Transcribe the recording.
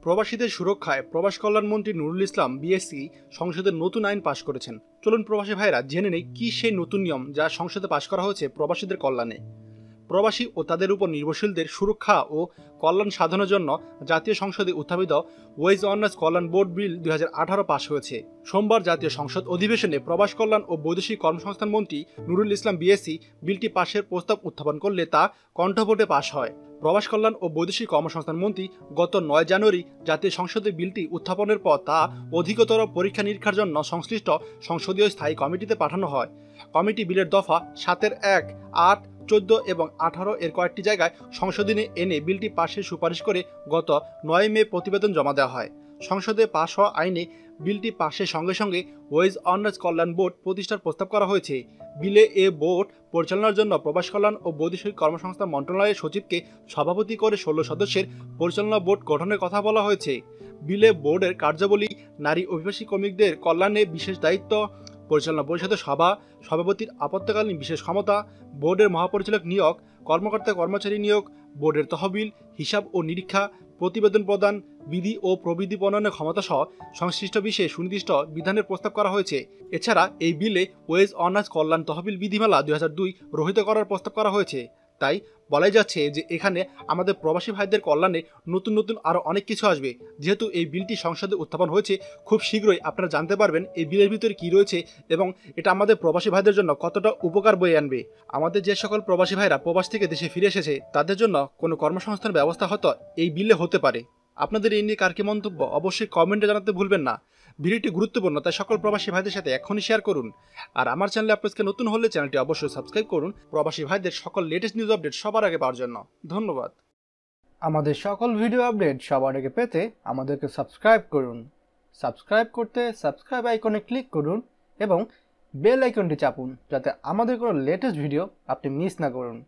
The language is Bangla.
প্রবাসীদের সুরক্ষায় প্রবাস কল্যাণ মন্ত্রী নুরুল ইসলাম বিএসসি সংসদে নতুন আইন পাশ করেছেন। চলুন প্রবাসী ভাইরা জেনে নেই কি সেই নতুন নিয়ম যা সংসদে পাশ করা হয়েছে প্রবাসীদের কল্যাণে। প্রবাসী ও তাদের উপর নির্ভরশীলদের সুরক্ষা ও কল্যাণ সাধনের জন্য জাতীয় সংসদে উত্থাপিত ওয়েজ অনার্স কল্যাণ বোর্ড বিল 2018 পাশ হয়েছে। সোমবার জাতীয় সংসদ অধিবেশনে প্রবাস কল্যাণ ও বৈদেশিক কর্মসংস্থান মন্ত্রী নুরুল ইসলাম বিএসসি বিলটি পাশের প্রস্তাব উত্থাপন করলে তা কণ্ঠভোটে পাশ হয়। প্রবাস কল্যাণ ও বৈদেশিক কর্মসংস্থান মন্ত্রী গত 9 জানুয়ারি জাতীয় সংসদে বিলটি উত্থাপনের পর তা অধিকতর পরীক্ষা নিরীক্ষার জন্য সংশ্লিষ্ট সংসদীয় স্থায়ী কমিটিতে পাঠানো হয়। কমিটি বিলের দফা 7-1, 8, 14 এবং 18 এর কয়েকটি জায়গায় সংশোধনী এনে বিলটি পাশের সুপারিশ করে গত 9 মে প্রতিবেদন জমা দেওয়া হয়। সংসদে পাশ হওয়া আইনে বিলটি পাশের সঙ্গে সঙ্গে ওয়েজ অনার্স কল্যাণ বোর্ড প্রতিষ্ঠার প্রস্তাব করা হয়েছে। বিলে এ বোর্ড পরিচালনার জন্য প্রবাস কল্যাণ ও বৈদেশিক কর্মসংস্থান মন্ত্রণালয়ের সচিবকে সভাপতি করে 16 সদস্যের পরিচালনা বোর্ড গঠনের কথা বলা হয়েছে। বিলে বোর্ডের কার্যাবলী নারী অভিবাসী শ্রমিকদের কল্যাণে বিশেষ দায়িত্ব, পরিচালনা পরিষদের সভাপতির আপত্কালীন বিশেষ ক্ষমতা, বোর্ডের মহাপরিচালক নিয়োগ, কর্মকর্তা কর্মচারী নিয়োগ, বোর্ডের তহবিল, হিসাব ও নিরীক্ষা, প্রতিবেদন প্রদান, বিধি ও প্রবিধি প্রণয়নের ক্ষমতা সহ সংশ্লিষ্ট বিষয়ে সুনির্দিষ্ট বিধানের প্রস্তাব করা হয়েছে। এছাড়া এই বিলে ওয়েজ অনার্স কল্যাণ তহবিল বিধিমালা 2002 রহিত করার প্রস্তাব করা হয়েছে। তাই বলাই যাচ্ছে যে এখানে আমাদের প্রবাসী ভাইদের কল্যাণে নতুন নতুন আরও অনেক কিছু আসবে। যেহেতু এই বিলটি সংসদে উত্থাপন হয়েছে, খুব শীঘ্রই আপনারা জানতে পারবেন এই বিলের ভিতরে কী রয়েছে এবং এটা আমাদের প্রবাসী ভাইদের জন্য কতটা উপকার বয়ে আনবে। আমাদের যে সকল প্রবাসী ভাইরা প্রবাস থেকে দেশে ফিরে এসেছে তাদের জন্য কোনো কর্মসংস্থান ব্যবস্থা হয়তো এই বিলে হতে পারে। আপনাদের এই নিয়ে কার কি মন্তব্য অবশ্যই কমেন্টে জানাতে ভুলবেন না। ভিডিওটি গুরুত্বপূর্ণ, তাই সকল প্রবাসী ভাইদের সাথে এখনই শেয়ার করুন। আর আমার চ্যানেলে আপনাকে নতুন হলে চ্যানেলটি অবশ্যই সাবস্ক্রাইব করুন প্রবাসী ভাইদের সকল লেটেস্ট নিউজ আপডেট সবার আগে পাওয়ার জন্য। ধন্যবাদ। আমাদের সকল ভিডিও আপডেট সবার আগে পেতে আমাদেরকে সাবস্ক্রাইব করুন। সাবস্ক্রাইব করতে সাবস্ক্রাইব আইকনে ক্লিক করুন এবং বেল আইকনটি চাপুন যাতে আমাদের কোনো লেটেস্ট ভিডিও আপনি মিস না করুন।